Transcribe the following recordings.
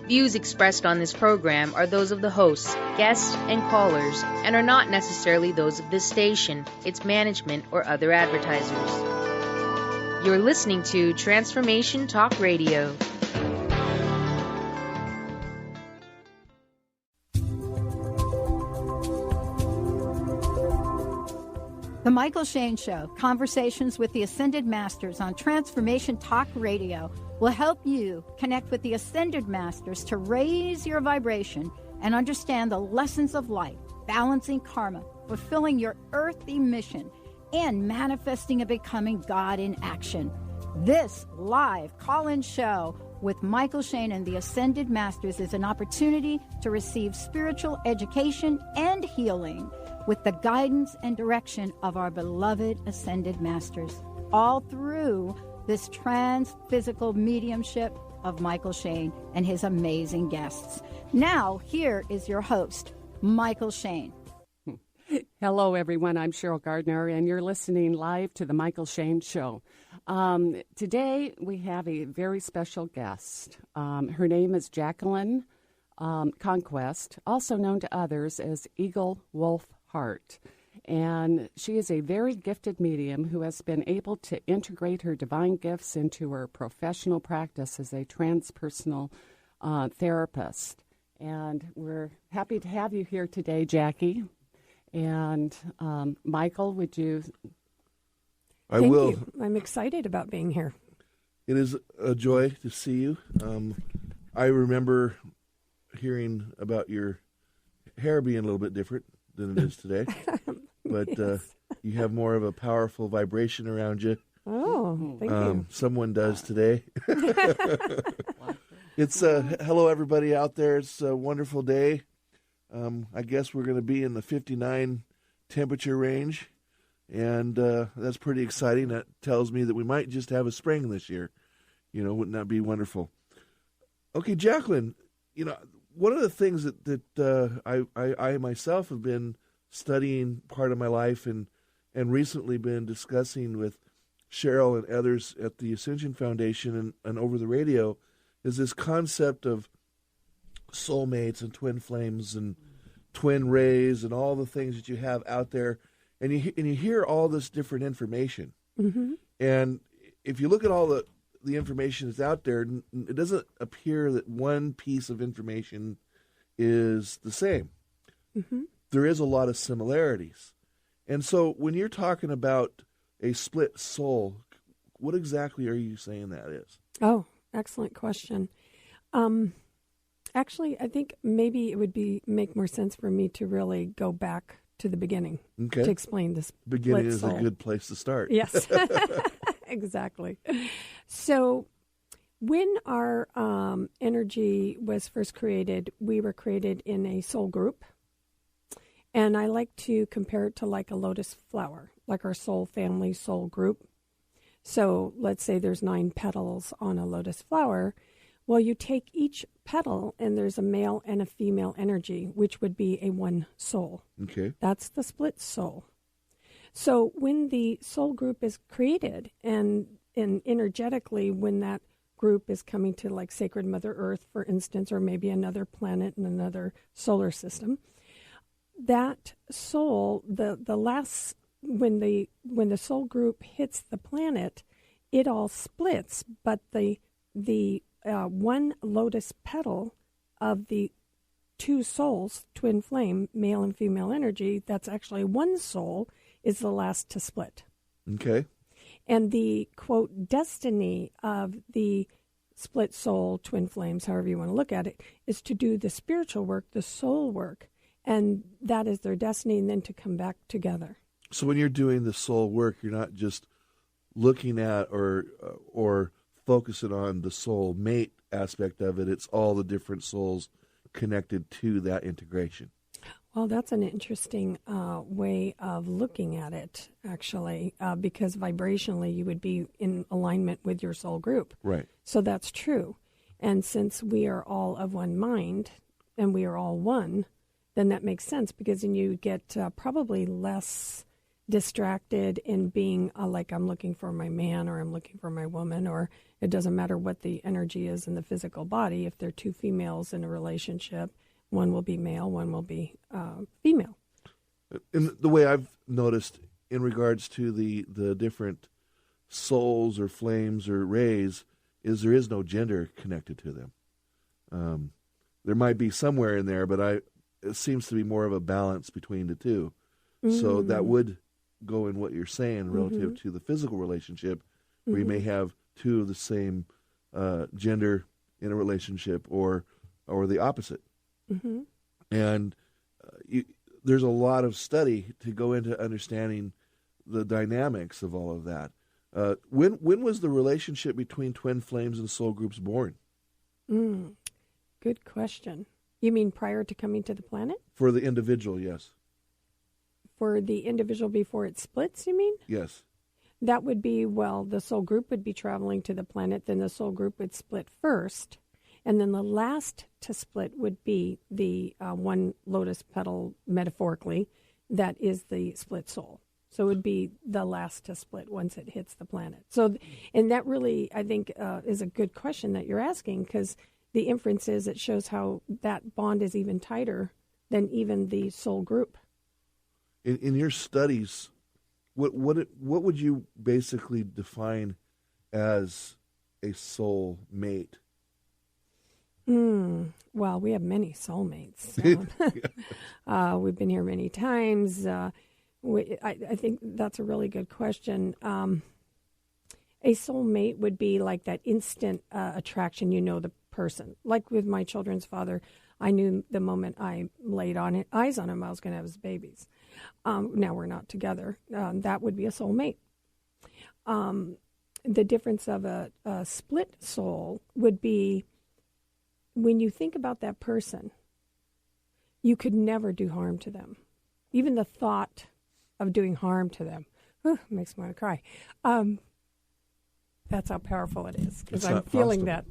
Views expressed on this program are those of the hosts, guests, and callers, and are not necessarily those of this station, its management, or other advertisers. You're listening to Transformation Talk Radio. The Michael Shane Show, conversations with the Ascended Masters on Transformation Talk Radio, will help you connect with the Ascended Masters to raise your vibration and understand the lessons of life, balancing karma, fulfilling your earthly mission, and manifesting and becoming God in action. This live call-in show with Michael Shane and the Ascended Masters is an opportunity to receive spiritual education and healing with the guidance and direction of our beloved Ascended Masters, all through this trans-physical mediumship of Michael Shane and his amazing guests. Now, here is your host, Michael Shane. Hello, everyone. I'm Cheryl Gardner, and you're listening live to The Michael Shane Show. Today, we have a very special guest. Her name is Jacqueline Conquest, also known to others as Eagle Wolf Heart. And she is a very gifted medium who has been able to integrate her divine gifts into her professional practice as a transpersonal therapist. And we're happy to have you here today, Jackie. And Michael, would you? Thank you. I'm excited about being here. It is a joy to see you. I remember hearing about your hair being a little bit different than it is today. But yes. You have more of a powerful vibration around you. Oh, thank you. Someone does today. It's hello, everybody out there. It's a wonderful day. I guess we're going to be in the 59 temperature range, and that's pretty exciting. That tells me that we might just have a spring this year. Wouldn't that be wonderful? Okay, Jacqueline, one of the things that I myself have been studying part of my life and recently been discussing with Cheryl and others at the Ascension Foundation and over the radio is this concept of soulmates and twin flames and twin rays and all the things that you have out there. And you hear all this different information. Mm-hmm. And if you look at all the information that's out there, it doesn't appear that one piece of information is the same. Mm-hmm. There is a lot of similarities. And so when you're talking about a split soul, what exactly are you saying that is? Oh, excellent question. Actually, I think maybe it would make more sense for me to really go back to the beginning to explain this. Beginning is a good place to start. Yes, exactly. So when our energy was first created, we were created in a soul group. And I like to compare it to like a lotus flower, like our soul family, soul group. So let's say there's 9 petals on a lotus flower. Well, you take each petal and there's a male and a female energy, which would be a one soul. Okay. That's the split soul. So when the soul group is created and energetically when that group is coming to like Sacred Mother Earth, for instance, or maybe another planet in another solar system, that soul, the last when the soul group hits the planet, it all splits, but the one lotus petal of the 2 souls, twin flame, male and female energy, that's actually one soul, is the last to split. Okay. And the, quote, destiny of the split soul, twin flames, however you want to look at it, is to do the spiritual work, the soul work, and that is their destiny, and then to come back together. So when you're doing the soul work, you're not just looking at or focusing on the soul mate aspect of it. It's all the different souls connected to that integration. Well, that's an interesting way of looking at it, actually, because vibrationally you would be in alignment with your soul group. Right. So that's true. And since we are all of one mind and we are all one, then that makes sense, because then you get probably less distracted in being like I'm looking for my man or I'm looking for my woman, or it doesn't matter what the energy is in the physical body. If there are two females in a relationship, one will be male, one will be female. And the way I've noticed in regards to the different souls or flames or rays is there is no gender connected to them. There might be somewhere in there, but it seems to be more of a balance between the two. Mm-hmm. So that would go in what you're saying relative to the physical relationship, where you may have two of the same gender in a relationship, or the opposite. Mm-hmm. And there's a lot of study to go into understanding the dynamics of all of that. When was the relationship between twin flames and soul groups born? Good question. You mean prior to coming to the planet? For the individual, yes. For the individual before it splits, you mean? Yes. That would be, the soul group would be traveling to the planet, then the soul group would split first, and then the last to split would be the one lotus petal, metaphorically, that is the split soul. So it would be the last to split once it hits the planet. So, and that really, I think, is a good question that you're asking, because the inference is it shows how that bond is even tighter than even the soul group. In your studies, what would you basically define as a soul mate? Well, we have many soulmates. We've been here many times. I think that's a really good question. A soulmate would be like that instant attraction, the person. Like with my children's father, I knew the moment I laid eyes on him, I was going to have his babies. Now we're not together. That would be a soulmate. The difference of a split soul would be when you think about that person, you could never do harm to them. Even the thought of doing harm to them makes me want to cry. That's how powerful it is, because I'm feeling that.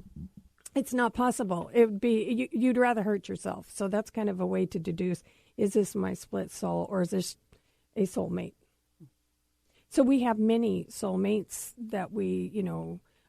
It's not possible. It would be, you'd rather hurt yourself. So that's kind of a way to deduce, is this my split soul or is this a soulmate? So we have many soulmates that we,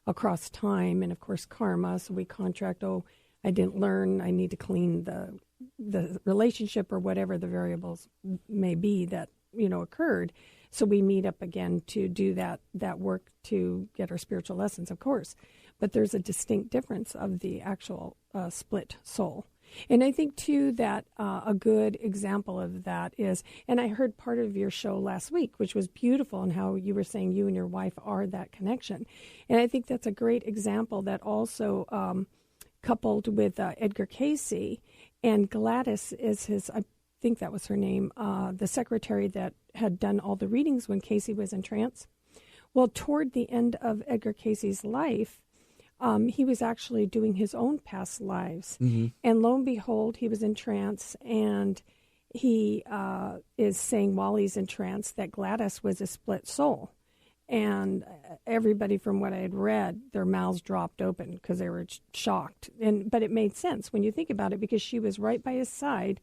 across time and, of course, karma. So we contract, I didn't learn, I need to clean the relationship or whatever the variables may be that, occurred. So we meet up again to do that work to get our spiritual lessons, of course. But there's a distinct difference of the actual split soul. And I think, too, that a good example of that is, and I heard part of your show last week, which was beautiful, and how you were saying you and your wife are that connection. And I think that's a great example that also coupled with Edgar Cayce, and Gladys is his, I think that was her name, the secretary that had done all the readings when Cayce was in trance. Well, toward the end of Edgar Cayce's life, he was actually doing his own past lives. Mm-hmm. And lo and behold, he was in trance, and he is saying while he's in trance that Gladys was a split soul. And everybody, from what I had read, their mouths dropped open because they were shocked. But it made sense when you think about it, because she was right by his side,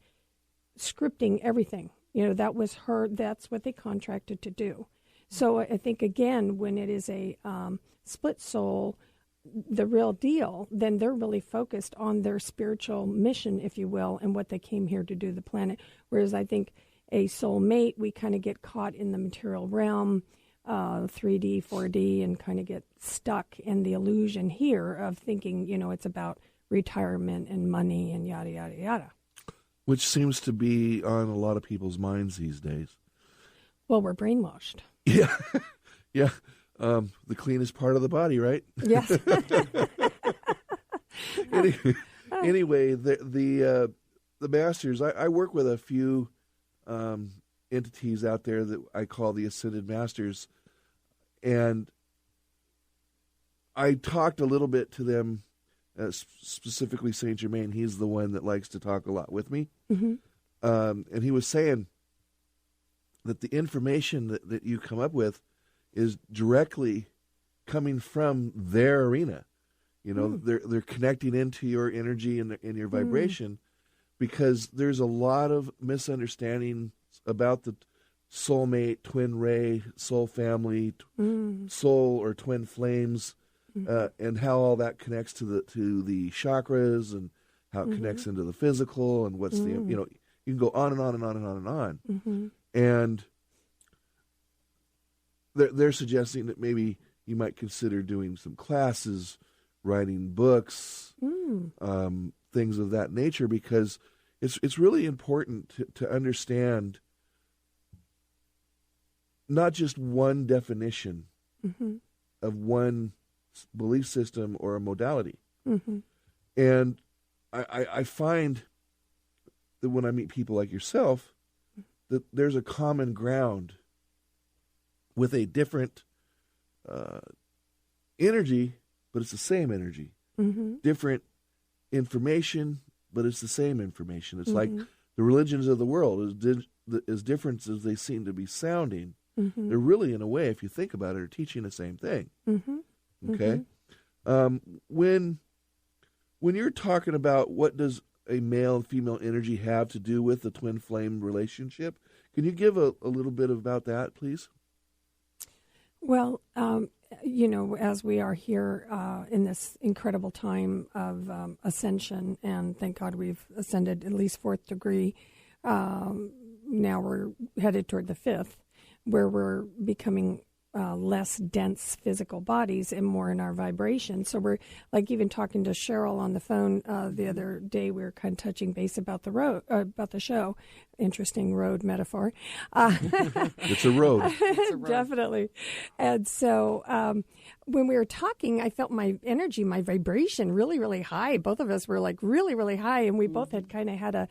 scripting everything. That was her, that's what they contracted to do. So I think, again, when it is a split soul, the real deal, then they're really focused on their spiritual mission, if you will, and what they came here to do the planet. Whereas I think a soulmate, we kind of get caught in the material realm, 3D, 4D, and kind of get stuck in the illusion here of thinking, it's about retirement and money and yada, yada, yada. Which seems to be on a lot of people's minds these days. Well, we're brainwashed. Yeah. Yeah. The cleanest part of the body, right? Yes. Anyway, the masters, I work with a few entities out there that I call the Ascended Masters, and I talked a little bit to them, specifically Saint Germain. He's the one that likes to talk a lot with me. Mm-hmm. And he was saying that the information that you come up with is directly coming from their arena. They're connecting into your energy and your vibration, because there's a lot of misunderstandings about the soulmate, twin ray, soul family, soul or twin flames, and how all that connects to the chakras and how it connects into the physical and what's the, you can go on and on and on and on and on. And they're suggesting that maybe you might consider doing some classes, writing books, things of that nature, because it's really important to understand not just one definition of one belief system or a modality. And I find that when I meet people like yourself, that there's a common ground with a different energy, but it's the same energy. Different information, but it's the same information. It's like the religions of the world, as different as they seem to be sounding, they're really, in a way, if you think about it, are teaching the same thing. Okay? When you're talking about what does a male and female energy have to do with the twin flame relationship, can you give a little bit about that, please? Well, as we are here in this incredible time of ascension, and thank God we've ascended at least 4th degree, now we're headed toward the 5th, where we're becoming less dense physical bodies and more in our vibration. So we're like even talking to Cheryl on the phone the other day. We were kind of touching base about the road, about the show. Interesting road metaphor. It's a road. It's a road. Definitely. And so when we were talking, I felt my energy, my vibration really, really high. Both of us were like really, really high, and we both had kind of had a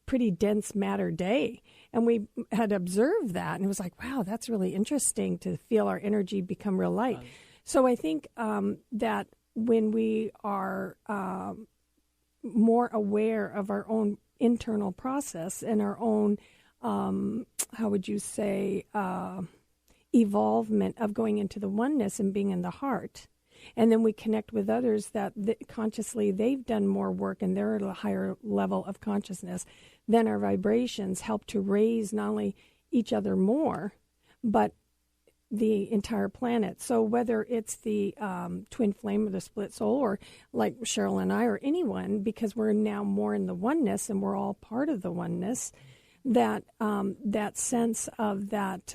pretty dense matter day. And we had observed that, and it was like, wow, that's really interesting to feel our energy become real light. So I think that when we are more aware of our own internal process and our own, how would you say, evolvement of going into the oneness and being in the heart, and then we connect with others that consciously they've done more work and they're at a higher level of consciousness, then our vibrations help to raise not only each other more, but the entire planet. So whether it's the twin flame or the split soul, or like Cheryl and I, or anyone, because we're now more in the oneness and we're all part of the oneness, that that sense of that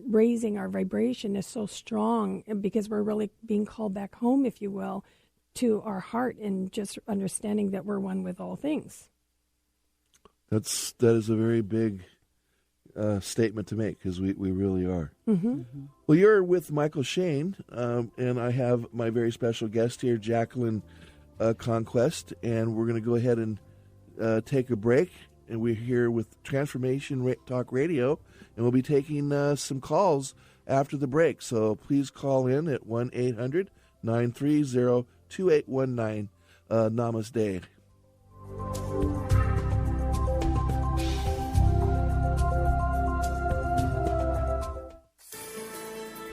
raising our vibration is so strong, because we're really being called back home, if you will, to our heart, and just understanding that we're one with all things. That is a very big statement to make, because we really are. Well, you're with Mychael Shane, and I have my very special guest here, Jacqueline Conquest, and we're going to go ahead and take a break. And we're here with Transformation Talk Radio, and we'll be taking some calls after the break. So please call in at 1-800-930-2819. Namaste.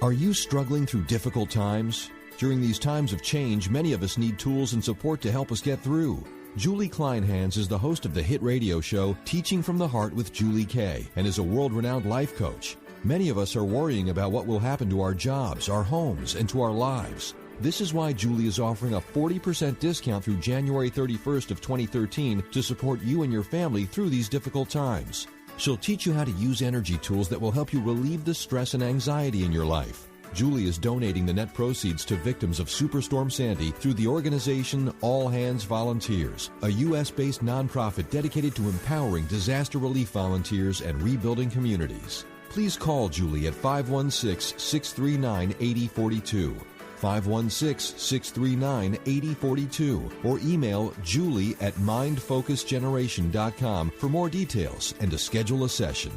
Are you struggling through difficult times? During these times of change, many of us need tools and support to help us get through. Julie Kleinhans is the host of the hit radio show Teaching from the Heart with Julie Kay, and is a world-renowned life coach. Many of us are worrying about what will happen to our jobs, our homes, and to our lives. This is why Julie is offering a 40% discount through January 31st of 2013 to support you and your family through these difficult times. She'll teach you how to use energy tools that will help you relieve the stress and anxiety in your life. Julie is donating the net proceeds to victims of Superstorm Sandy through the organization All Hands Volunteers, a U.S.-based nonprofit dedicated to empowering disaster relief volunteers and rebuilding communities. Please call Julie at 516-639-8042, 516-639-8042, or email Julie at mindfocusgeneration.com for more details and to schedule a session.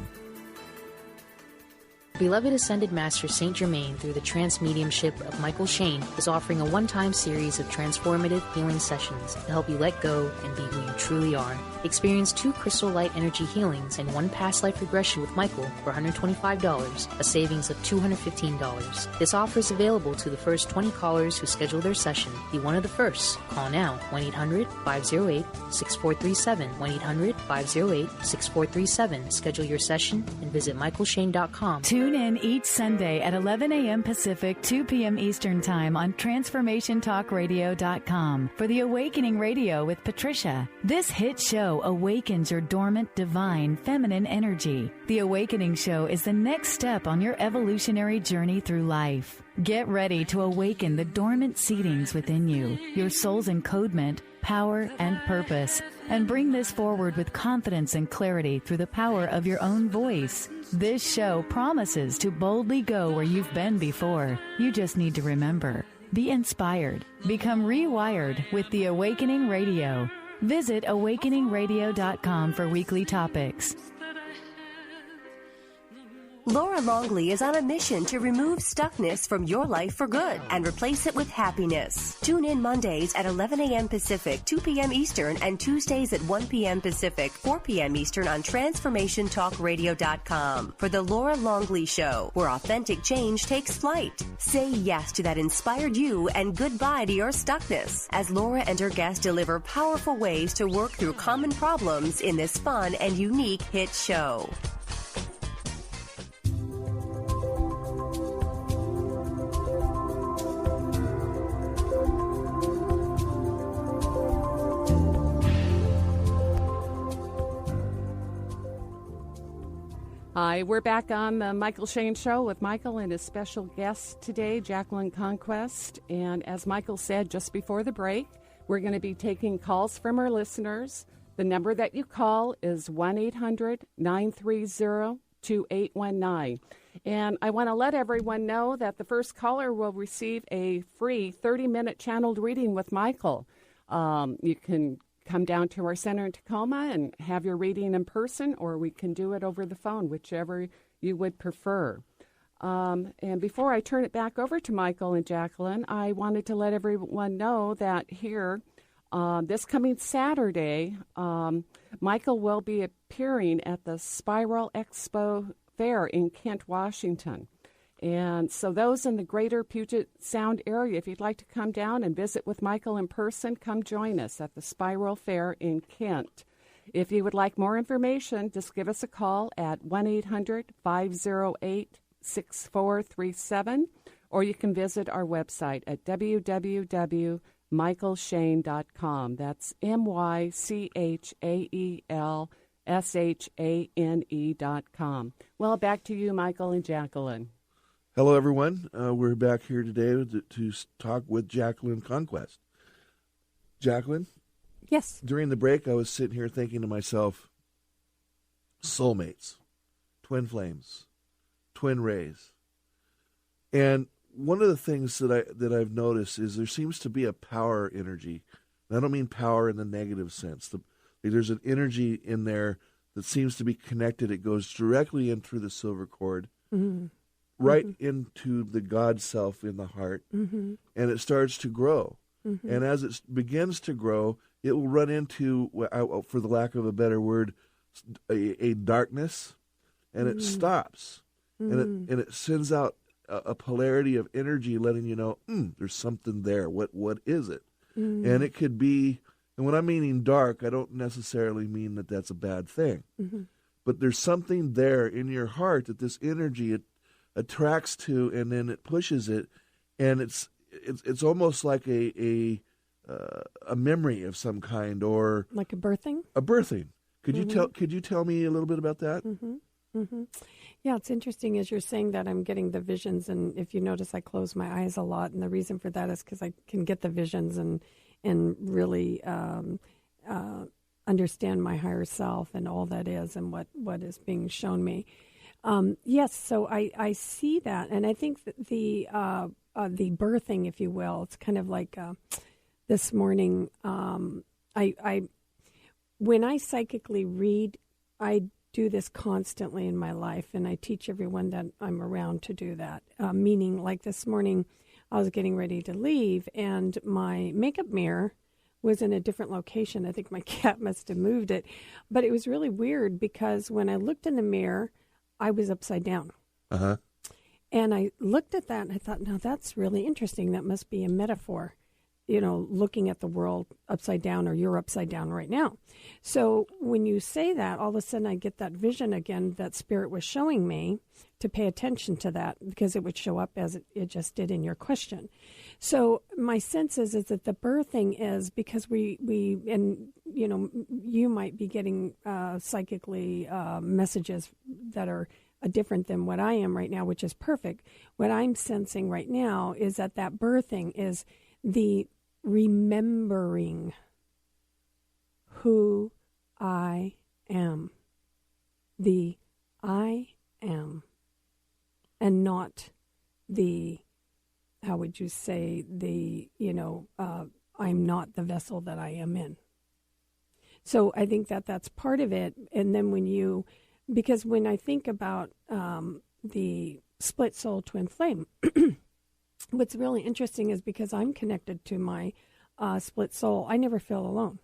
Beloved Ascended Master Saint Germain, through the trance mediumship of Mychael Shane, is offering a one-time series of transformative healing sessions to help you let go and be who you truly are. Experience 2 crystal light energy healings and 1 past life regression with Mychael for $125, a savings of $215. This offer is available to the first 20 callers who schedule their session. Be one of the first. Call now, 1-800-508-6437, 1-800-508-6437. Schedule your session and visit MychaelShane.com. Tune in each Sunday at 11 a.m. Pacific, 2 p.m. Eastern Time on TransformationTalkRadio.com for The Awakening Radio with Patricia. This hit show awakens your dormant, divine, feminine energy. The Awakening Show is the next step on your evolutionary journey through life. Get ready to awaken the dormant seedings within you, your soul's encodement, power, and purpose, and bring this forward with confidence and clarity through the power of your own voice. This show promises to boldly go where you've been before. You just need to remember. Be inspired. Become rewired with The Awakening Radio. Visit awakeningradio.com for weekly topics. Laura Longley is on a mission to remove stuckness from your life for good and replace it with happiness. Tune in Mondays at 11 a.m. Pacific, 2 p.m. Eastern, and Tuesdays at 1 p.m. Pacific, 4 p.m. Eastern on TransformationTalkRadio.com for The Laura Longley Show, where authentic change takes flight. Say yes to that inspired you and goodbye to your stuckness as Laura and her guests deliver powerful ways to work through common problems in this fun and unique hit show. Hi, we're back on the Mychael Shane Show with Mychael and his special guest today, Jacqueline Conquest. And as Mychael said just before the break, we're going to be taking calls from our listeners. The number that you call is 1-800-930-2819. And I want to let everyone know that the first caller will receive a free 30-minute channeled reading with Mychael. You can come down to our center in Tacoma and have your reading in person, or we can do it over the phone, whichever you would prefer. And before I turn it back over to Mychael and Jacqueline, I wanted to let everyone know that here, this coming Saturday, Mychael will be appearing at the Spiral Expo Fair in Kent, Washington. And so those in the greater Puget Sound area, if you'd like to come down and visit with Mychael in person, come join us at the Spiral Fair in Kent. If you would like more information, just give us a call at 1-800-508-6437, or you can visit our website at www.mychaelshane.com. That's MychaelShane.com. Well, back to you, Mychael and Jacqueline. Hello, everyone. We're back here today to talk with Jacqueline Conquest. Jacqueline? Yes. During the break, I was sitting here thinking to myself, soulmates, twin flames, twin rays. And one of the things that I've noticed is there seems to be a power energy. And I don't mean power in the negative sense. There's an energy in there that seems to be connected. It goes directly in through the silver cord. Mm-hmm. Right into the God self in the heart, and it starts to grow. And as it begins to grow, it will run into, for the lack of a better word, a darkness, and it stops, and it sends out a polarity of energy, letting you know, there's something there. What is it? And it could be, and when I'm meaning dark, I don't necessarily mean that that's a bad thing, but there's something there in your heart that this energy attracts to, and then it pushes it, and it's almost like a memory of some kind, or like a birthing. Could you tell me a little bit about that? Yeah, it's interesting as you're saying that. I'm getting the visions, and if you notice, I close my eyes a lot, and the reason for that is because I can get the visions and really understand my higher self and all that is, and what is being shown me. Yes, so I see that, and I think that the birthing, if you will, it's kind of like this morning. When I psychically read, I do this constantly in my life, and I teach everyone that I'm around to do that. Meaning, like this morning, I was getting ready to leave, and my makeup mirror was in a different location. I think my cat must have moved it. But it was really weird because when I looked in the mirror, I was upside down. Uh-huh. And I looked at that and I thought, now that's really interesting. That must be a metaphor, looking at the world upside down, or you're upside down right now. So when you say that, all of a sudden I get that vision again that Spirit was showing me to pay attention to that, because it would show up as it just did in your question. So my sense is that the birthing is because we you might be getting psychically messages that are different than what I am right now, which is perfect. What I'm sensing right now is that birthing is the remembering who I am. The I am. And not the, how would you say, I'm not the vessel that I am in. So I think that's part of it. And then because when I think about the split soul twin flame, what's really interesting is because I'm connected to my split soul, I never feel alone.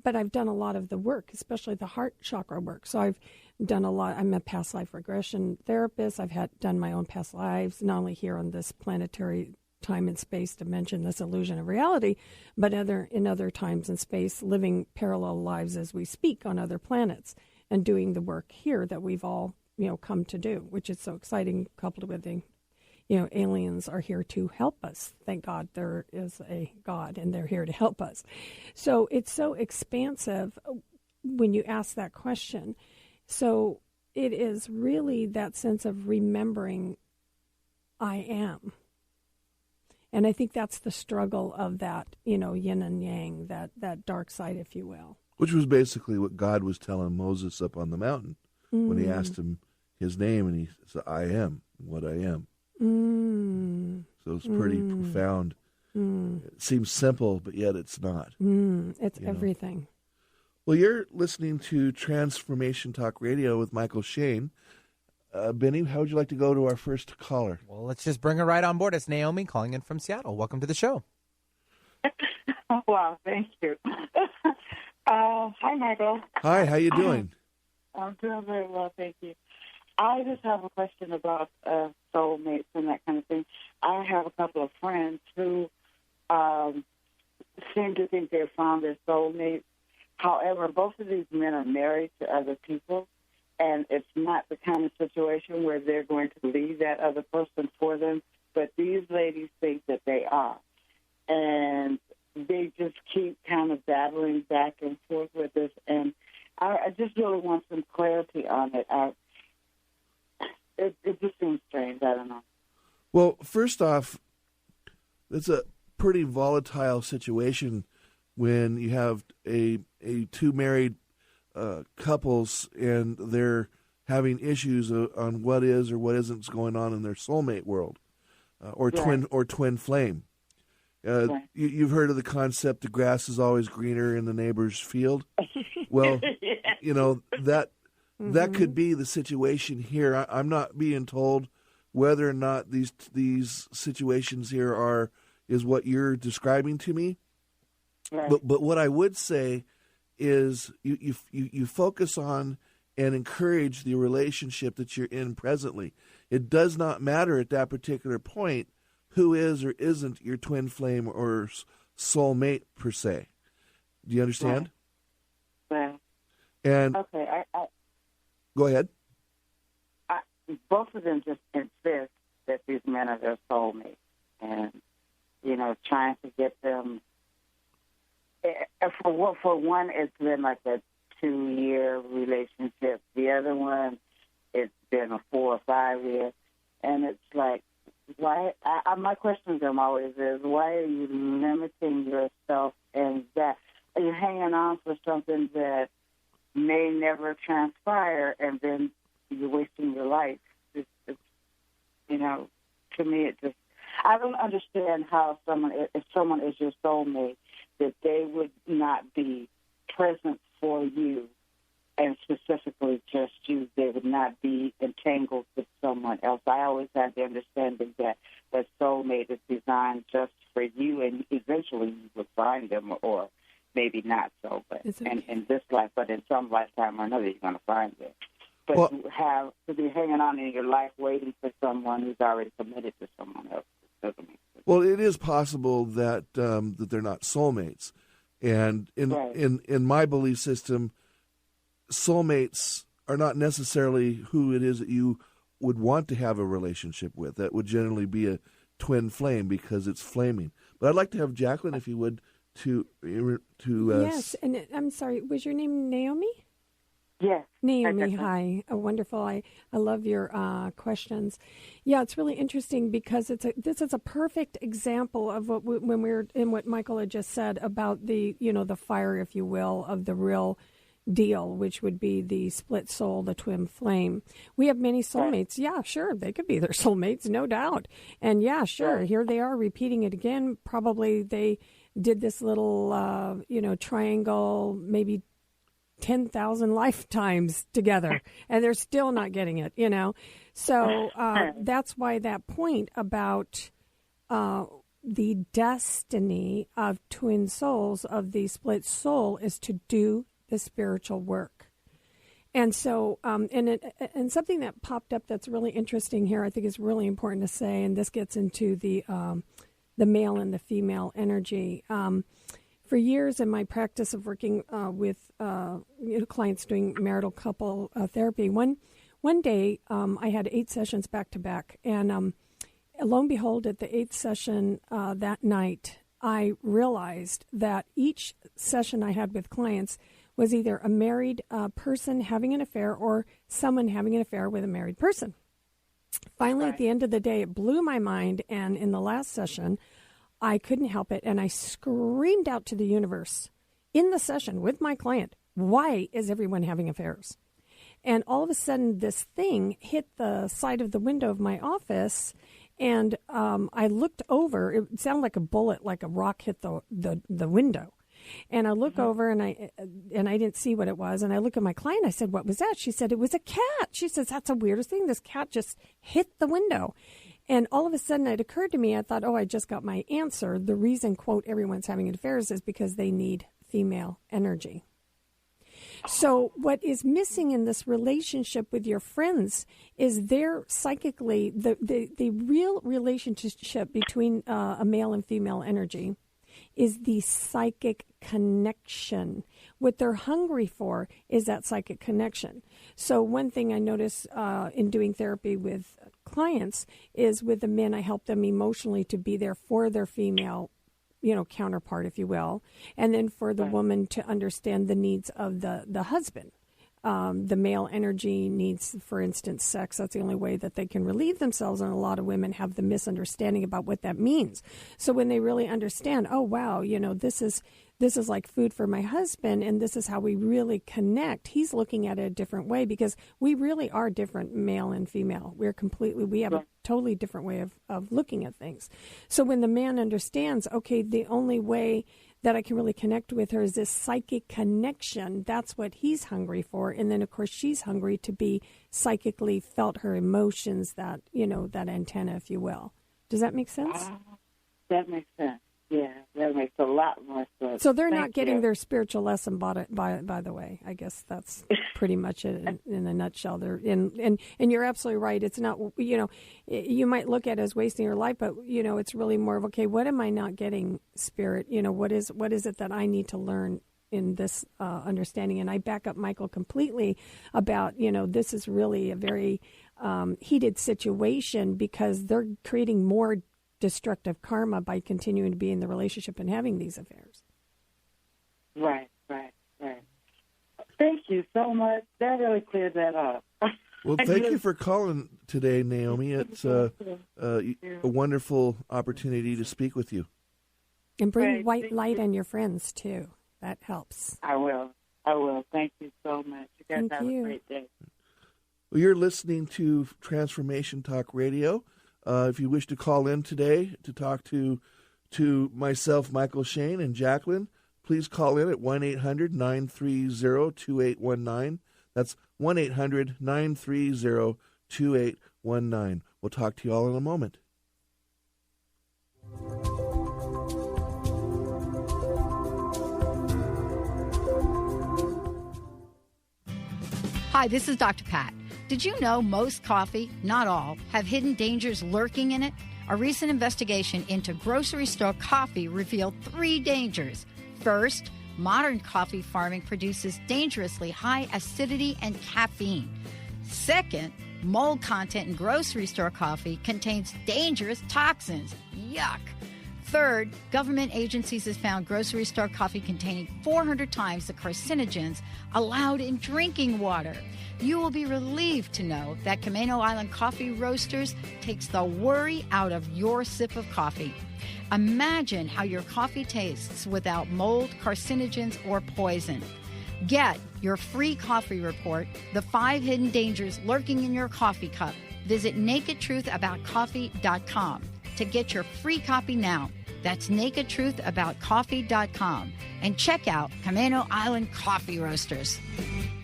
But I've done a lot of the work, especially the heart chakra work. So I've done a lot. I'm a past life regression therapist. I've done my own past lives, not only here on this planetary time and space dimension, this illusion of reality, but in other times and space, living parallel lives as we speak on other planets and doing the work here that we've all, come to do, which is so exciting, coupled with the, aliens are here to help us. Thank God there is a God and they're here to help us. So it's so expansive when you ask that question. So it is really that sense of remembering I am. And I think that's the struggle of that, yin and yang, that dark side, if you will. Which was basically what God was telling Moses up on the mountain when he asked him his name, and he said, I am what I am. So it's pretty profound. It seems simple, but yet it's not. It's everything. Well, you're listening to Transformation Talk Radio with Mychael Shane. Benny, how would you like to go to our first caller? Well, let's just bring her right on board. It's Naomi calling in from Seattle. Welcome to the show. Wow, thank you. Hi, Michael. Hi, how you doing? I'm doing very well, thank you. I just have a question about soulmates and that kind of thing. I have a couple of friends who seem to think they've found their soulmates. However, both of these men are married to other people, and it's not the kind of situation where they're going to leave that other person for them, but these ladies think that they are. And they just keep kind of battling back and forth with this, and I just really want some clarity on it. It just seems strange. I don't know. Well, first off, it's a pretty volatile situation when you have a two married couples and they're having issues on what is or what isn't going on in their soulmate world, or twin flame. Right. You've heard of the concept: the grass is always greener in the neighbor's field. Well, that could be the situation here. I'm not being told whether or not these situations here is what you're describing to me. Right. But what I would say is you focus on and encourage the relationship that you're in presently. It does not matter at that particular point who is or isn't your twin flame or soulmate per se. Do you understand? Right. And okay, go ahead. Both of them just insist that these men are their soulmates, and trying to get them. For one, it's been like a 2-year relationship. The other one, it's been a 4 or 5 year, and it's like, why? My question to them always is, why are you limiting yourself? And that are you hanging on for something that may never transpire, and then you're wasting your life? It's to me, it just, I don't understand how if someone is your soulmate, that they would not be present for you and specifically just you, they would not be entangled with someone else. I always had the understanding that soulmate is designed just for you, and eventually you would find them, or maybe not so, but in this life, but in some lifetime or another, you're going to find them. But to be hanging on in your life waiting for someone who's already committed to someone else doesn't make sense. Well, it is possible that that they're not soulmates, and in my belief system, soulmates are not necessarily who it is that you would want to have a relationship with. That would generally be a twin flame because it's flaming. But I'd like to have Jacqueline, if you would, to yes. And I'm sorry, was your name Naomi? Yes. Naomi, hi. Wonderful. I love your questions. Yeah, it's really interesting because this is a perfect example of when we were in what Michael had just said about the fire, if you will, of the real deal, which would be the split soul, the twin flame. We have many soulmates. Yeah, sure, they could be their soulmates, no doubt. And yeah, sure, here they are repeating it again. Probably they did this little, triangle, maybe 10,000 lifetimes together, and they're still not getting it, So that's why that point about the destiny of twin souls, of the split soul, is to do the spiritual work. And so, and something that popped up that's really interesting here, I think is really important to say, and this gets into the male and the female energy. For years in my practice of working with clients doing marital couple therapy, one day I had 8 sessions back to back, and lo and behold, at the 8th session that night, I realized that each session I had with clients was either a married person having an affair or someone having an affair with a married person. Finally, at the end of the day, it blew my mind, and in the last session, I couldn't help it, and I screamed out to the universe in the session with my client, why is everyone having affairs? And all of a sudden, this thing hit the side of the window of my office, and I looked over. It sounded like a bullet, like a rock hit the window. And I look over, and I didn't see what it was. And I look at my client. I said, what was that? She said, it was a cat. She says, that's the weirdest thing. This cat just hit the window. And all of a sudden, it occurred to me, I thought, I just got my answer. The reason, quote, everyone's having affairs is because they need female energy. So what is missing in this relationship with your friends is they're psychically, the real relationship between a male and female energy is the psychic connection. What they're hungry for is that psychic connection. So one thing I notice in doing therapy with clients is with the men, I help them emotionally to be there for their female, counterpart, if you will, and then for the woman to understand the needs of the husband. The male energy needs, for instance, sex. That's the only way that they can relieve themselves, and a lot of women have the misunderstanding about what that means. So when they really understand, oh, wow, this is like food for my husband, and this is how we really connect. He's looking at it a different way because we really are different, male and female. We have a totally different way of looking at things. So when the man understands, okay, the only way that I can really connect with her is this psychic connection, that's what he's hungry for. And then, of course, she's hungry to be psychically felt her emotions, that antenna, if you will. Does that make sense? That makes sense. Yeah, that makes a lot more sense. So they're not getting their spiritual lesson, by the way. I guess that's pretty much it in a nutshell. And you're absolutely right. It's not, you might look at it as wasting your life, but, it's really more of, okay, what am I not getting, Spirit? What is it that I need to learn in this understanding? And I back up Mychael completely about, this is really a very heated situation because they're creating more destructive karma by continuing to be in the relationship and having these affairs. Right. Thank you so much. That really cleared that up. Well, thank you for calling today, Naomi. It's a wonderful opportunity to speak with you. And bring white light on your friends, too. That helps. I will. Thank you so much. You guys have a great day. Well, you're listening to Transformation Talk Radio. If you wish to call in today to talk to myself, Mychael Shane, and Jacqueline, please call in at 1-800-930-2819. That's 1-800-930-2819. We'll talk to you all in a moment. Hi, this is Dr. Pat. Did you know most coffee, not all, have hidden dangers lurking in it? A recent investigation into grocery store coffee revealed 3 dangers. First, modern coffee farming produces dangerously high acidity and caffeine. Second, mold content in grocery store coffee contains dangerous toxins. Yuck! Third, government agencies have found grocery store coffee containing 400 times the carcinogens allowed in drinking water. You will be relieved to know that Camino Island Coffee Roasters takes the worry out of your sip of coffee. Imagine how your coffee tastes without mold, carcinogens, or poison. Get your free coffee report, The 5 Hidden Dangers Lurking in Your Coffee Cup. Visit nakedtruthaboutcoffee.com to get your free copy now. That's nakedtruthaboutcoffee.com. And check out Camino Island Coffee Roasters.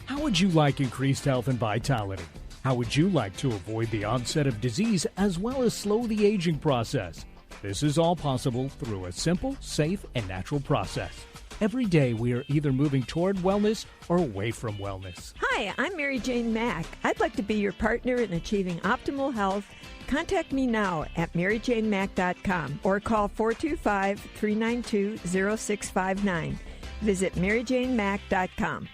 How would you like increased health and vitality? How would you like to avoid the onset of disease as well as slow the aging process? This is all possible through a simple, safe, and natural process. Every day we are either moving toward wellness or away from wellness. Hi, I'm Mary Jane Mack. I'd like to be your partner in achieving optimal health. Contact me now at maryjanemack.com or call 425-392-0659. Visit maryjanemack.com.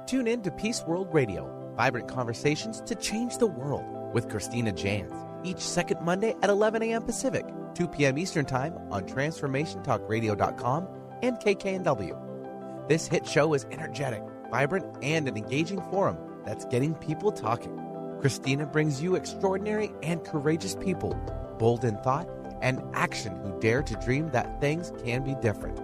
Tune in to Peace World Radio, vibrant conversations to change the world with Christina Jans, each second Monday at 11 a.m. Pacific, 2 p.m. Eastern Time on TransformationTalkRadio.com and KKNW. This hit show is energetic, vibrant, and an engaging forum that's getting people talking. Christina brings you extraordinary and courageous people, bold in thought and action who dare to dream that things can be different.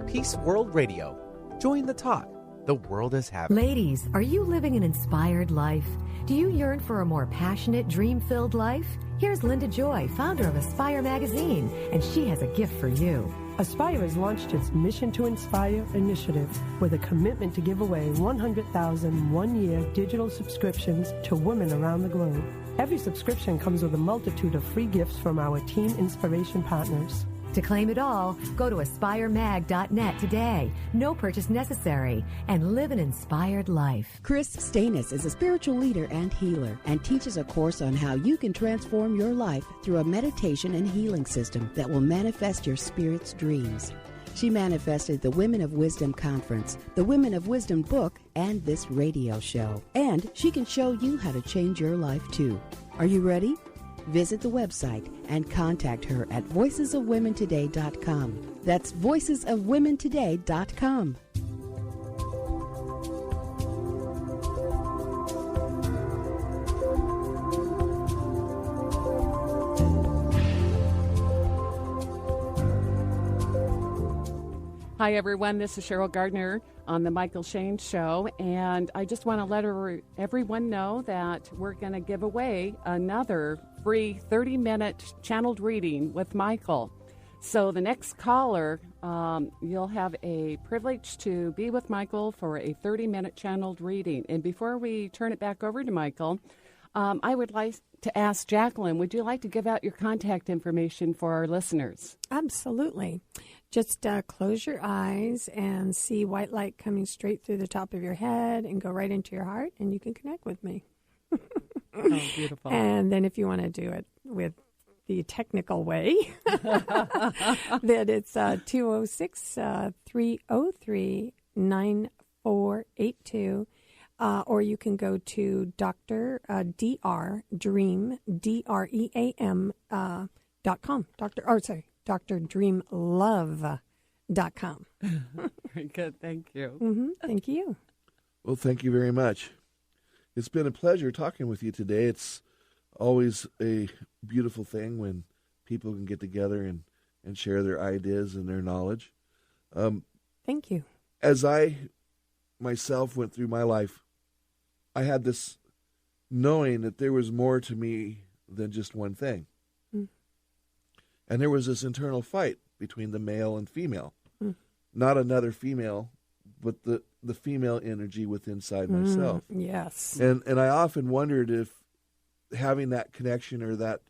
Peace World Radio. Join the talk. The world is having. Ladies, are you living an inspired life? Do you yearn for a more passionate, dream-filled life? Here's Linda Joy, founder of Aspire Magazine, and she has a gift for you. Aspire has launched its Mission to Inspire initiative with a commitment to give away 100,000 one-year digital subscriptions to women around the globe. Every subscription comes with a multitude of free gifts from our Team Inspiration partners. To claim it all, go to aspiremag.net today. No purchase necessary. And live an inspired life. Chris Stanis is a spiritual leader and healer and teaches a course on how you can transform your life through a meditation and healing system that will manifest your spirit's dreams. She manifested the Women of Wisdom Conference, the Women of Wisdom book, and this radio show. And she can show you how to change your life too. Are you ready? Visit the website and contact her at voicesofwomentoday.com. That's voicesofwomentoday.com. Hi, everyone. This is Cheryl Gardner on the Mychael Shane Show, and I just want to let everyone know that we're going to give away another free 30-minute channeled reading with Mychael. So the next caller, you'll have a privilege to be with Mychael for a 30-minute channeled reading. And before we turn it back over to Mychael, I would like to ask Jacqueline, would you like to give out your contact information for our listeners? Absolutely. Just close your eyes and see white light coming straight through the top of your head and go right into your heart, and you can connect with me. Oh, beautiful. And then if you want to do it with the technical way, that it's 206-303-9482. Or you can go to Dr. Dream, DREAM.com. DrDreamLove.com. Very good. Thank you. Mm-hmm. Thank you. Well, thank you very much. It's been a pleasure talking with you today. It's always a beautiful thing when people can get together and share their ideas and their knowledge. Thank you. As I myself went through my life, I had this knowing that there was more to me than just one thing. Mm. And there was this internal fight between the male and female. Mm. Not another female, but the female energy within inside myself. Yes. And I often wondered if having that connection or that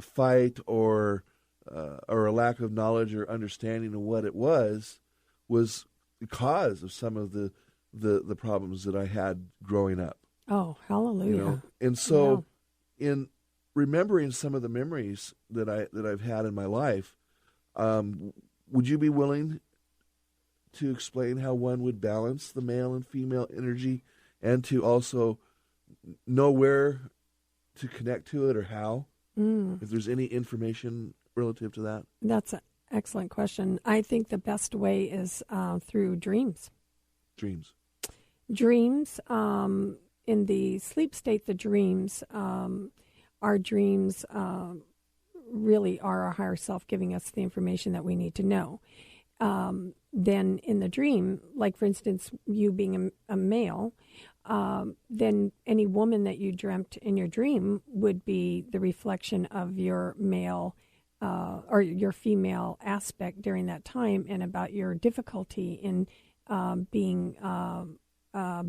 fight or a lack of knowledge or understanding of what it was the cause of some of the problems that I had growing up. Oh, hallelujah. And so in remembering some of the memories that I've had in my life, would you be willing to explain how one would balance the male and female energy and to also know where to connect to it or how? If there's any information relative to that? That's an excellent question. I think the best way is through dreams. Dreams. In the sleep state, the dreams, our dreams really are our higher self giving us the information that we need to know. Then in the dream, like for instance, you being a male, then any woman that you dreamt in your dream would be the reflection of your male or your female aspect during that time, and about your difficulty in being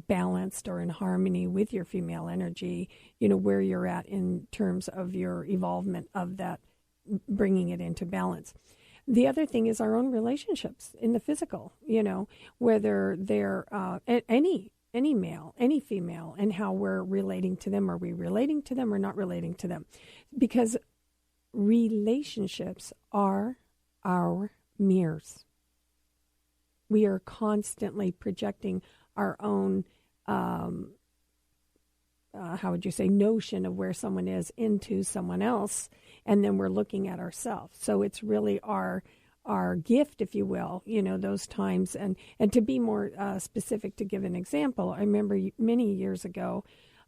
balanced or in harmony with your female energy, where you're at in terms of your evolvement of that, bringing it into balance. The other thing is our own relationships in the physical, whether they're any male, any female, and how we're relating to them. Are we relating to them or not relating to them? Because relationships are our mirrors. We are constantly projecting our own, notion of where someone is into someone else, and then we're looking at ourselves. So it's really our gift, if you will, those times. And to be more specific, to give an example, I remember many years ago,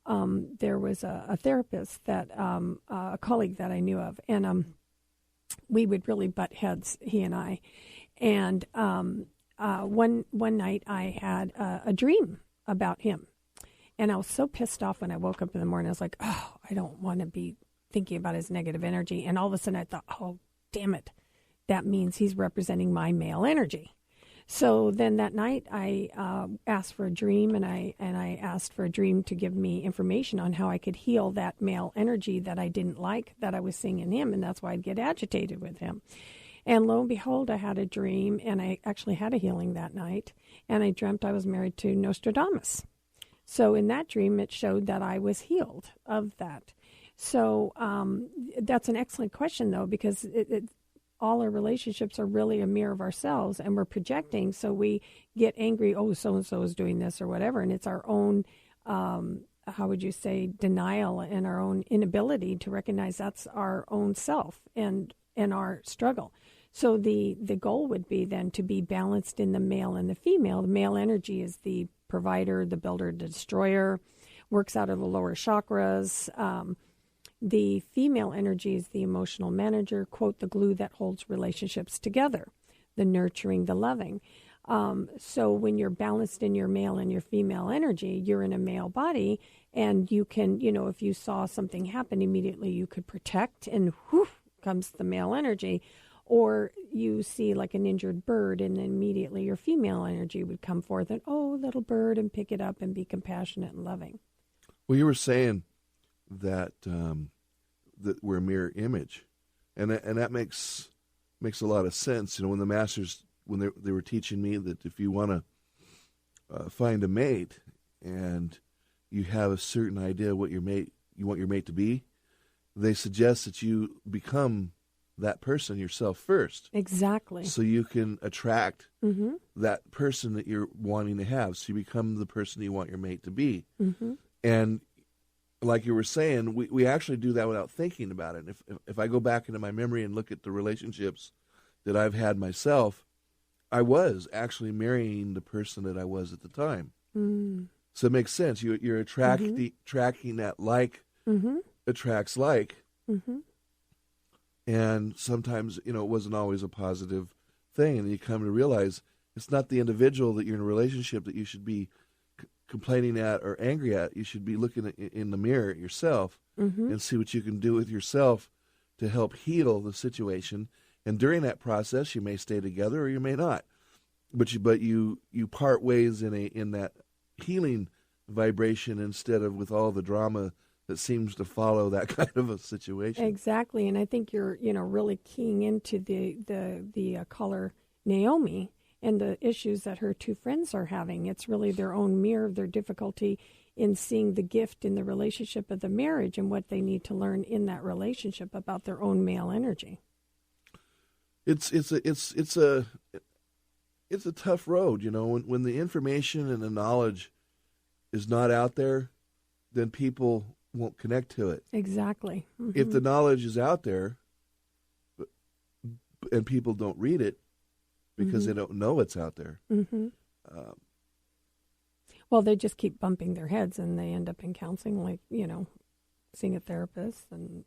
there was a therapist that, a colleague that I knew of, and we would really butt heads, he and I. And one night I had a dream about him. And I was so pissed off when I woke up in the morning. I was like, oh, I don't want to be thinking about his negative energy. And all of a sudden I thought, oh, damn it. That means he's representing my male energy. So then that night I asked for a dream, and I asked for a dream to give me information on how I could heal that male energy that I didn't like, that I was seeing in him, and that's why I'd get agitated with him. And lo and behold, I had a dream, and I actually had a healing that night, and I dreamt I was married to Nostradamus. So in that dream, it showed that I was healed of that. So that's an excellent question, though, because all our relationships are really a mirror of ourselves, and we're projecting. So we get angry, oh, so-and-so is doing this or whatever, and it's our own, denial and our own inability to recognize that's our own self and our struggle. So the goal would be then to be balanced in the male and the female. The male energy is the provider, the builder, the destroyer, works out of the lower chakras. The female energy is the emotional manager, quote, the glue that holds relationships together, the nurturing, the loving. So when you're balanced in your male and your female energy, you're in a male body, and you can, if you saw something happen, immediately you could protect, and whew, comes the male energy. Or you see like an injured bird, and immediately your female energy would come forth and, oh, little bird, and pick it up and be compassionate and loving. Well, you were saying that that we're a mirror image, and that makes a lot of sense. When the masters, when they were teaching me that if you want to find a mate and you have a certain idea what you want your mate to be, they suggest that you become that person yourself first. Exactly. So you can attract that person that you're wanting to have. So you become the person you want your mate to be. And like you were saying, we actually do that without thinking about it. If I go back into my memory and look at the relationships that I've had myself, I was actually marrying the person that I was at the time. So it makes sense. You're tracking that like attracts like. And sometimes, it wasn't always a positive thing. And you come to realize it's not the individual that you're in a relationship that you should be complaining at or angry at. You should be looking in the mirror at yourself and see what you can do with yourself to help heal the situation. And during that process, you may stay together or you may not. but you part ways in that healing vibration instead of with all the drama that seems to follow that kind of a situation. Exactly, and I think you're really keying into the caller Naomi and the issues that her two friends are having. It's really their own mirror of their difficulty in seeing the gift in the relationship of the marriage and what they need to learn in that relationship about their own male energy. It's a tough road, when the information and the knowledge is not out there, then people won't connect to it. Exactly. Mm-hmm. If the knowledge is out there and people don't read it because they don't know it's out there. Mm-hmm. Well, they just keep bumping their heads and they end up in counseling, like, seeing a therapist and,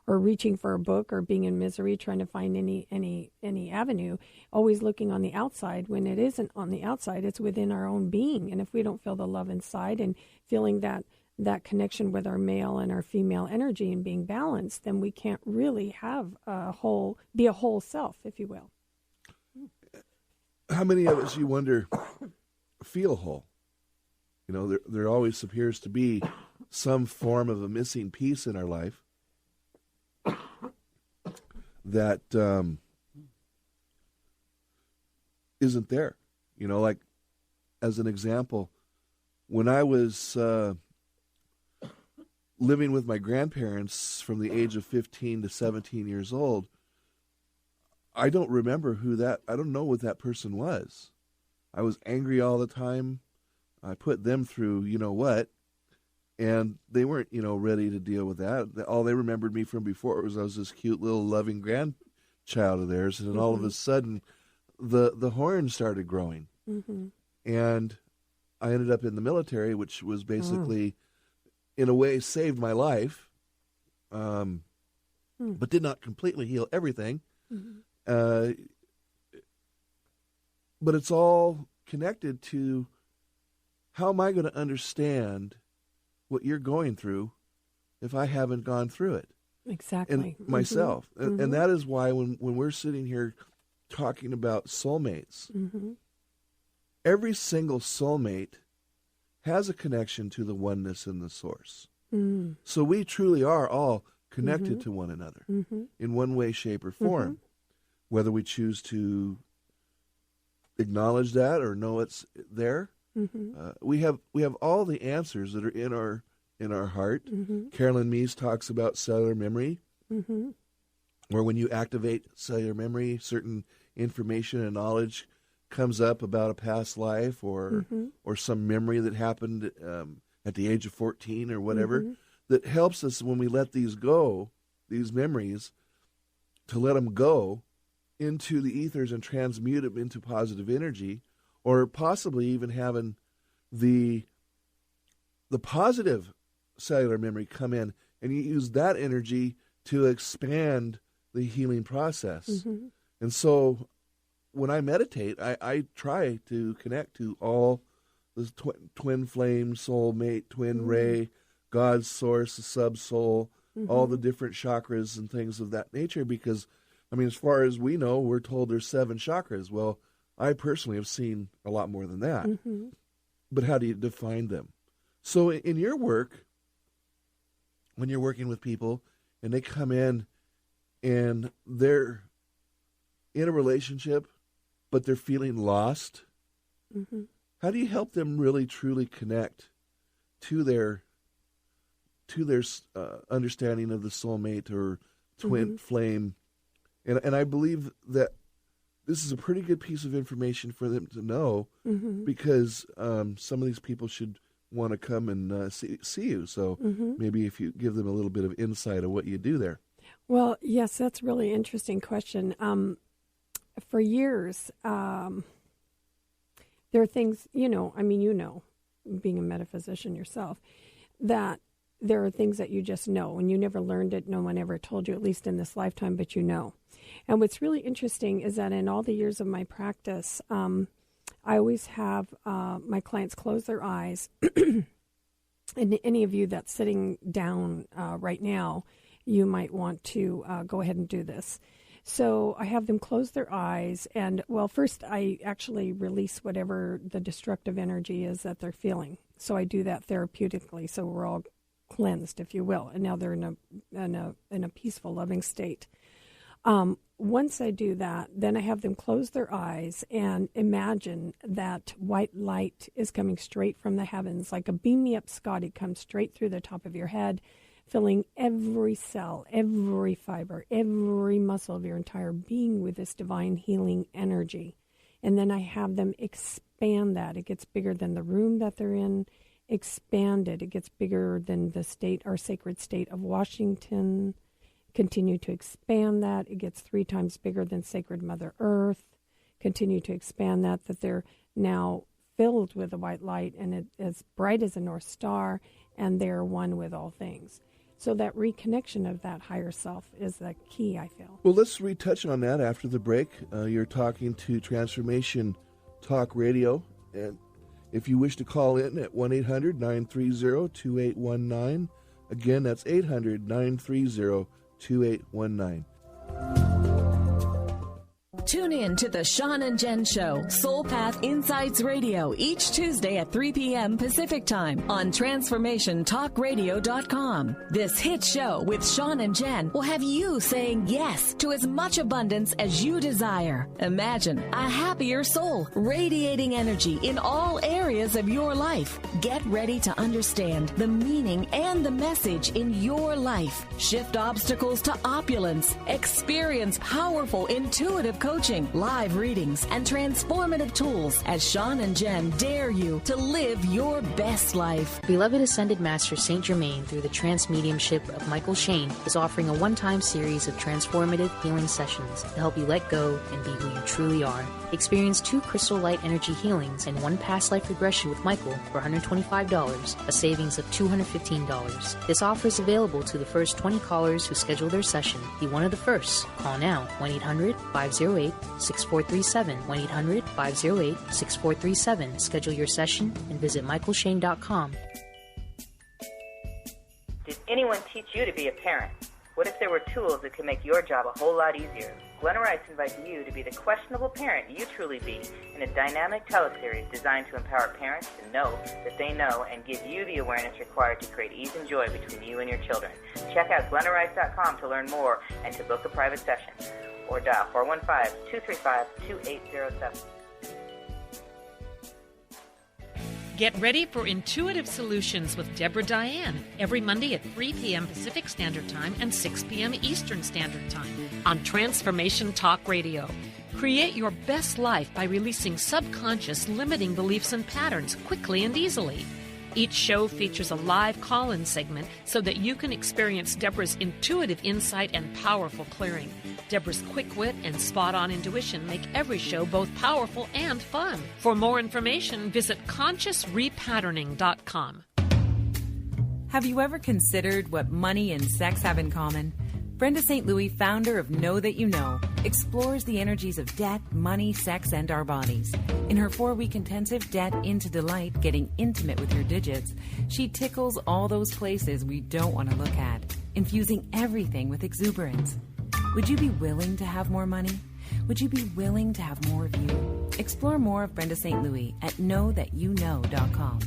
or reaching for a book or being in misery, trying to find any avenue, always looking on the outside when it isn't on the outside, it's within our own being. And if we don't feel the love inside and feeling that connection with our male and our female energy and being balanced, then we can't really have be a whole self, if you will. How many of us, you wonder, feel whole? There always appears to be some form of a missing piece in our life that isn't there. Like, as an example, when I was living with my grandparents from the age of 15 to 17 years old, I don't remember I don't know what that person was. I was angry all the time. I put them through, what, and they weren't, ready to deal with that. All they remembered me from before was I was this cute little loving grandchild of theirs, and then all of a sudden, the horn started growing, and I ended up in the military, which was basically, in a way, saved my life, but did not completely heal everything. But it's all connected to, how am I going to understand what you're going through if I haven't gone through it? Exactly. And myself. And that is why when we're sitting here talking about soulmates, every single soulmate has a connection to the oneness in the source. So we truly are all connected to one another in one way, shape, or form. Whether we choose to acknowledge that or know it's there, we have all the answers that are in our heart. Carolyn Meese talks about cellular memory, where when you activate cellular memory, certain information and knowledge comes up about a past life or some memory that happened at the age of 14 or whatever, that helps us when we let these go, these memories, to let them go into the ethers and transmute them into positive energy, or possibly even having the positive cellular memory come in and you use that energy to expand the healing process. And so when I meditate, I try to connect to all the twin flame, soulmate, twin ray, God's source, the sub-soul, all the different chakras and things of that nature, because as far as we know, we're told there's 7 chakras. Well, I personally have seen a lot more than that. But how do you define them? So in your work, when you're working with people and they come in and they're in a relationship, but they're feeling lost, how do you help them really truly connect to their understanding of the soulmate or twin flame? And I believe that this is a pretty good piece of information for them to know, because some of these people should want to come and see you. So maybe if you give them a little bit of insight of what you do there. Well, yes, that's a really interesting question. For years, there are things, being a metaphysician yourself, that there are things that you just know, and you never learned it. No one ever told you, at least in this lifetime, but you know. And what's really interesting is that in all the years of my practice, I always have my clients close their eyes. And any of you that's sitting down right now, you might want to go ahead and do this. So I have them close their eyes, and, well, first I actually release whatever the destructive energy is that they're feeling. So I do that therapeutically, so we're all cleansed, if you will, and now they're in a peaceful, loving state. Once I do that, then I have them close their eyes and imagine that white light is coming straight from the heavens, like a beam me up Scotty comes straight through the top of your head, filling every cell, every fiber, every muscle of your entire being with this divine healing energy. And then I have them expand that. It gets bigger than the room that they're in, expanded. It gets bigger than the state, our sacred state of Washington. Continue to expand that. It gets 3 times bigger than Sacred Mother Earth. Continue to expand that they're now filled with the white light and it as bright as a North Star, and they're one with all things. So that reconnection of that higher self is the key, I feel. Well, let's retouch on that after the break. You're talking to Transformation Talk Radio. And if you wish to call in at 1-800-930-2819. Again, that's 800-930-2819. Tune in to the Sean and Jen Show, Soul Path Insights Radio, each Tuesday at 3 p.m. Pacific Time on TransformationTalkRadio.com. This hit show with Sean and Jen will have you saying yes to as much abundance as you desire. Imagine a happier soul, radiating energy in all areas of your life. Get ready to understand the meaning and the message in your life. Shift obstacles to opulence. Experience powerful, intuitive coaching, live readings, and transformative tools as Sean and Jen dare you to live your best life. Beloved Ascended Master Saint Germain, through the trance mediumship of Mychael Shane, is offering a one-time series of transformative healing sessions to help you let go and be who you truly are. Experience 2 crystal light energy healings and 1 past life regression with Mychael for $125, a savings of $215. This offer is available to the first 20 callers who schedule their session. Be one of the first. Call now, 1-800-508-6437, 1-800-508-6437. Schedule your session and visit MychaelShane.com. Did anyone teach you to be a parent? What if there were tools that could make your job a whole lot easier? Glenna Rice invites you to be the questionable parent you truly be in a dynamic teleseries designed to empower parents to know that they know and give you the awareness required to create ease and joy between you and your children. Check out GlennaRice.com to learn more and to book a private session. Or dial 415-235-2807. Get ready for Intuitive Solutions with Deborah Diane every Monday at 3 p.m. Pacific Standard Time and 6 p.m. Eastern Standard Time on Transformation Talk Radio. Create your best life by releasing subconscious limiting beliefs and patterns quickly and easily. Each show features a live call-in segment so that you can experience Deborah's intuitive insight and powerful clearing. Deborah's quick wit and spot-on intuition make every show both powerful and fun. For more information, visit ConsciousRepatterning.com. Have you ever considered what money and sex have in common? Brenda St. Louis, founder of Know That You Know, explores the energies of debt, money, sex, and our bodies. In her 4-week intensive Debt into Delight, Getting Intimate with Your Digits, she tickles all those places we don't want to look at, infusing everything with exuberance. Would you be willing to have more money? Would you be willing to have more of you? Explore more of Brenda St. Louis at knowthatyouknow.com.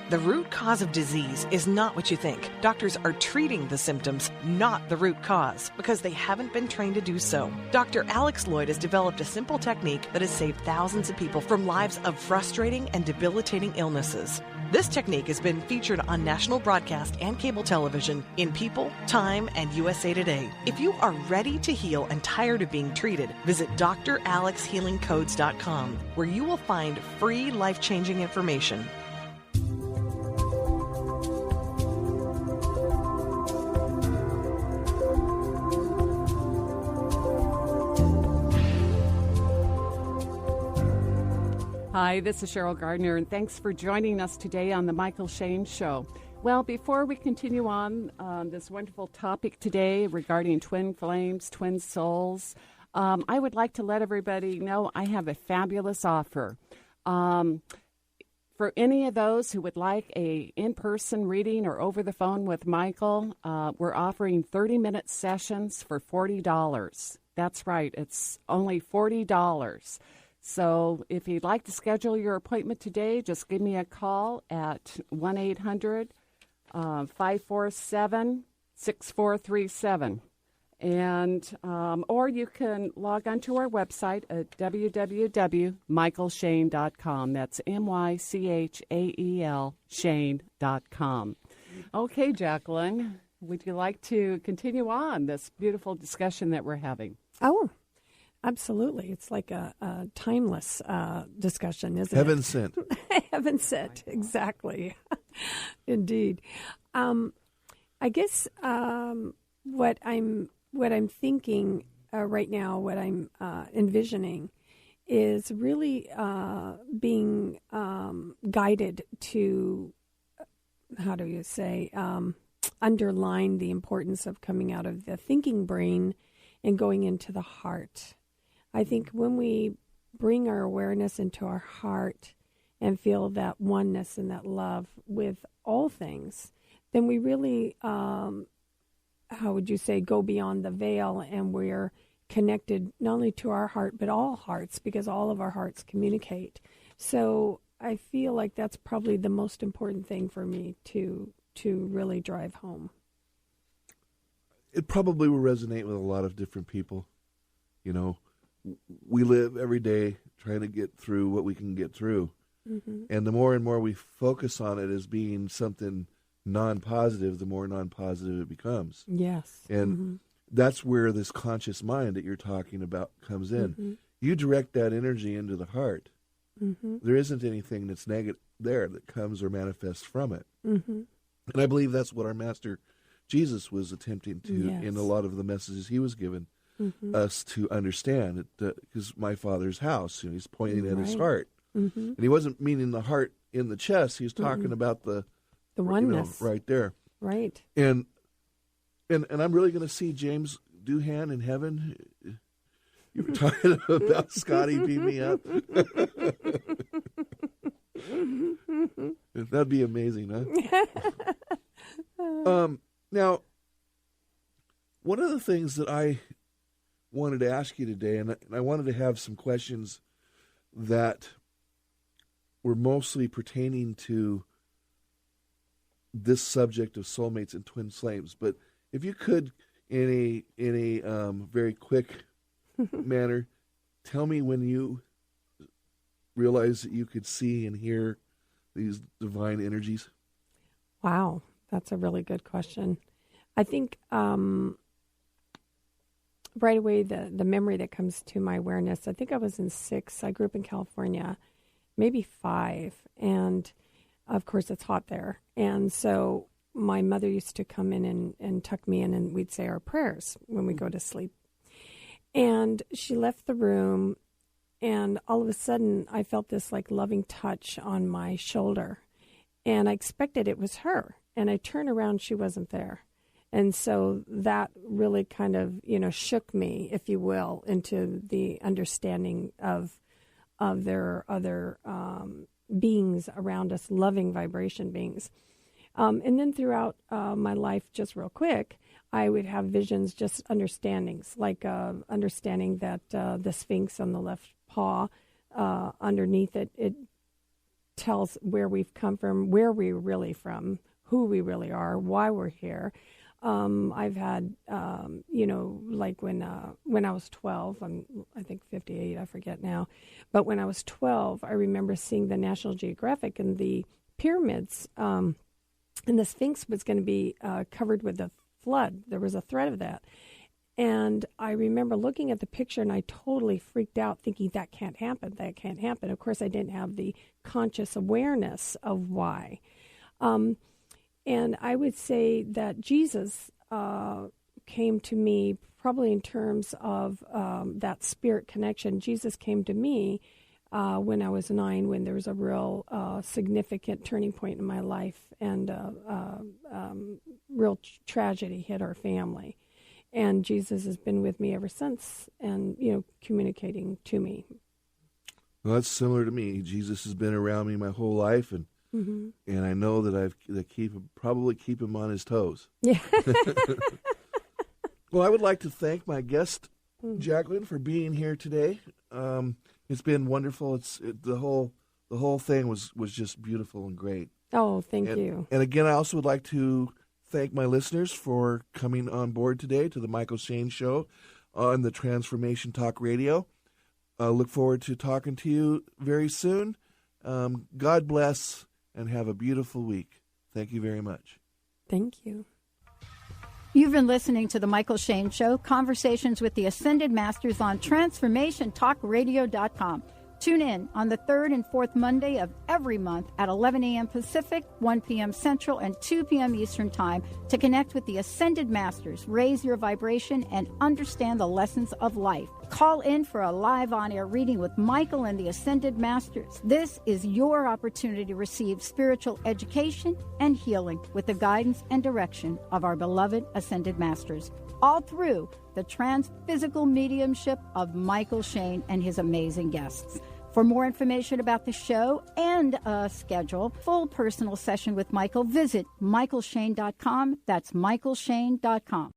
The root cause of disease is not what you think. Doctors are treating the symptoms, not the root cause, because they haven't been trained to do so. Dr. Alex Lloyd has developed a simple technique that has saved thousands of people from lives of frustrating and debilitating illnesses. This technique has been featured on national broadcast and cable television in People, Time, and USA Today. If you are ready to heal and tired of being treated, visit dralexhealingcodes.com, where you will find free life-changing information. Hi, this is Cheryl Gardner, and thanks for joining us today on the Mychael Shane Show. Well, before we continue on this wonderful topic today regarding twin flames, twin souls, I would like to let everybody know I have a fabulous offer. For any of those who would like a in-person reading or over the phone with Mychael, we're offering 30-minute sessions for $40. That's right. It's only $40. So if you'd like to schedule your appointment today, just give me a call at 1-800-547-6437. And or you can log on to our website at www.mychaelshane.com. That's MYCHAEL Shane.com. Okay, Jacqueline, would you like to continue on this beautiful discussion that we're having? Oh, absolutely. It's like a timeless discussion, isn't Heaven it? sent. Heaven sent, exactly. Indeed. I guess what I'm thinking right now, what I'm envisioning, is really being guided to, how do you say, underline the importance of coming out of the thinking brain and going into the heart. I think when we bring our awareness into our heart and feel that oneness and that love with all things, then we really, how would you say, go beyond the veil, and we're connected not only to our heart, but all hearts, because all of our hearts communicate. So I feel like that's probably the most important thing for me to really drive home. It probably will resonate with a lot of different people. You know, we live every day trying to get through what we can get through. Mm-hmm. And the more and more we focus on it as being something non-positive, the more non-positive it becomes. Yes. And that's where this conscious mind that you're talking about comes in. Mm-hmm. You direct that energy into the heart. Mm-hmm. There isn't anything that's negative there that comes or manifests from it. Mm-hmm. And I believe that's what our Master Jesus was attempting to, Yes. in a lot of the messages he was given, us to understand. Because my Father's house, he's pointing at his heart. Mm-hmm. And he wasn't meaning the heart in the chest. He was talking about the oneness. Right there. Right. And I'm really going to see James Doohan in heaven. You were talking about Scotty beat me up. That'd be amazing, huh? Now, one of the things that I wanted to ask you today, and I wanted to have some questions that were mostly pertaining to this subject of soulmates and twin flames. But if you could, in a very quick manner, tell me when you realized that you could see and hear these divine energies. Wow, that's a really good question. I think right away the memory that comes to my awareness, I think I was in 6. I grew up in California, maybe 5, and of course it's hot there. And so my mother used to come in and tuck me in, and we'd say our prayers when we go to sleep. And she left the room, and all of a sudden I felt this like loving touch on my shoulder, and I expected it was her. And I turned around, she wasn't there. And so that really kind of, shook me, if you will, into the understanding of there are other beings around us, loving vibration beings. And then throughout my life, just real quick, I would have visions, just understandings, like understanding that the Sphinx on the left paw, underneath it, it tells where we've come from, where we're really from, who we really are, why we're here. I've had, like when I was 12, I think 58, I forget now. But when I was 12, I remember seeing the National Geographic and the pyramids, and the Sphinx was going to be covered with a flood. There was a threat of that. And I remember looking at the picture, and I totally freaked out, thinking that can't happen, that can't happen. Of course, I didn't have the conscious awareness of why. And I would say that Jesus came to me probably in terms of that spirit connection. Jesus came to me when I was 9, when there was a real significant turning point in my life, and real tragedy hit our family. And Jesus has been with me ever since, and, communicating to me. Well, that's similar to me. Jesus has been around me my whole life, and and I know that probably keep him on his toes. Yeah. Well, I would like to thank my guest, Jacqueline, for being here today. It's been wonderful. The whole thing was just beautiful and great. Oh, thank you. And again, I also would like to thank my listeners for coming on board today to the Mychael Shane Show on the Transformation Talk Radio. I look forward to talking to you very soon. God bless and have a beautiful week. Thank you very much. Thank you. You've been listening to the Mychael Shane Show, conversations with the Ascended Masters on TransformationTalkRadio.com. Tune in on the 3rd and 4th Monday of every month at 11 a.m. Pacific, 1 p.m. Central, and 2 p.m. Eastern Time to connect with the Ascended Masters, raise your vibration, and understand the lessons of life. Call in for a live on-air reading with Mychael and the Ascended Masters. This is your opportunity to receive spiritual education and healing with the guidance and direction of our beloved Ascended Masters, all through the transphysical mediumship of Mychael Shane and his amazing guests. For more information about the show and a schedule, full personal session with Mychael, visit MychaelShane.com. That's MychaelShane.com.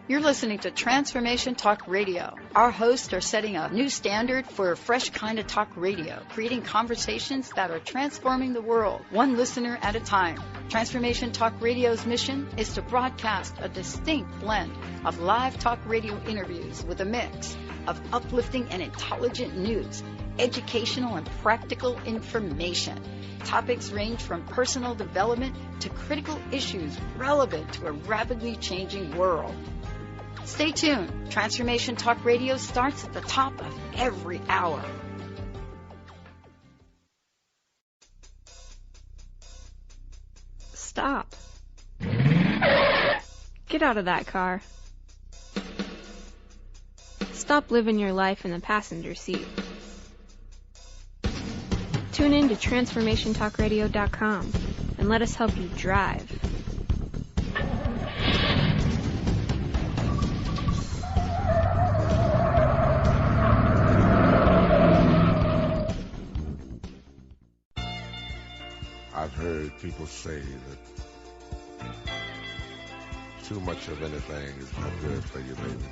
You're listening to Transformation Talk Radio. Our hosts are setting a new standard for a fresh kind of talk radio, creating conversations that are transforming the world, one listener at a time. Transformation Talk Radio's mission is to broadcast a distinct blend of live talk radio interviews with a mix of uplifting and intelligent news, educational and practical information. Topics range from personal development to critical issues relevant to a rapidly changing world. Stay tuned. Transformation Talk Radio starts at the top of every hour. Stop. Get out of that car. Stop living your life in the passenger seat. Tune in to TransformationTalkRadio.com and let us help you drive. I've heard people say that too much of anything is not good for you, baby.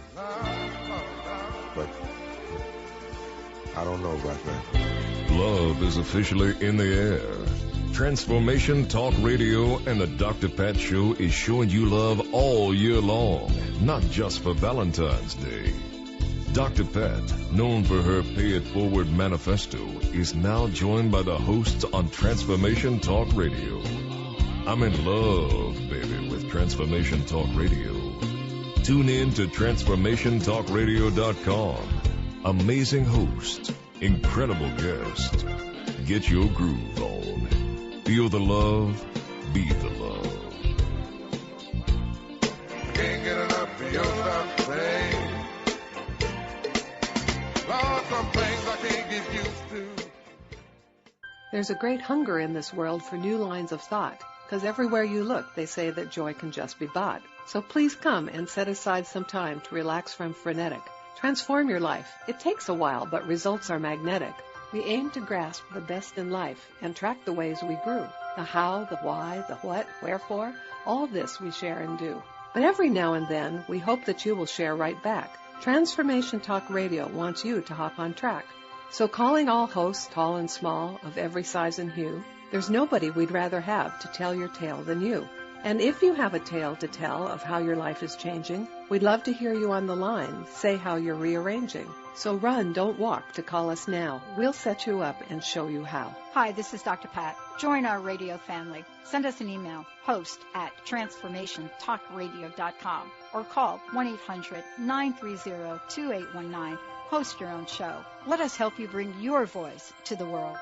But I don't know about that. Love is officially in the air. Transformation Talk Radio and the Dr. Pat Show is showing you love all year long, not just for Valentine's Day. Dr. Pat, known for her Pay It Forward manifesto, is now joined by the hosts on Transformation Talk Radio. I'm in love, baby, with Transformation Talk Radio. Tune in to TransformationTalkRadio.com. Amazing host, incredible guest. Get your groove on. Feel the love, be the love. Can't get enough of your love, babe. Lord, some things I can't get used to. There's a great hunger in this world for new lines of thought, because everywhere you look, they say that joy can just be bought. So please come and set aside some time to relax from frenetic. Transform your life. It takes a while, but results are magnetic. We aim to grasp the best in life and track the ways we grew. The how, the why, the what, wherefore, all this we share and do. But every now and then, we hope that you will share right back. Transformation Talk Radio wants you to hop on track. So calling all hosts, tall and small, of every size and hue, there's nobody we'd rather have to tell your tale than you. And if you have a tale to tell of how your life is changing, we'd love to hear you on the line say how you're rearranging. So run, don't walk to call us now. We'll set you up and show you how. Hi, this is Dr. Pat. Join our radio family. Send us an email, host@transformationtalkradio.com, or call 1-800-930-2819. Host your own show. Let us help you bring your voice to the world.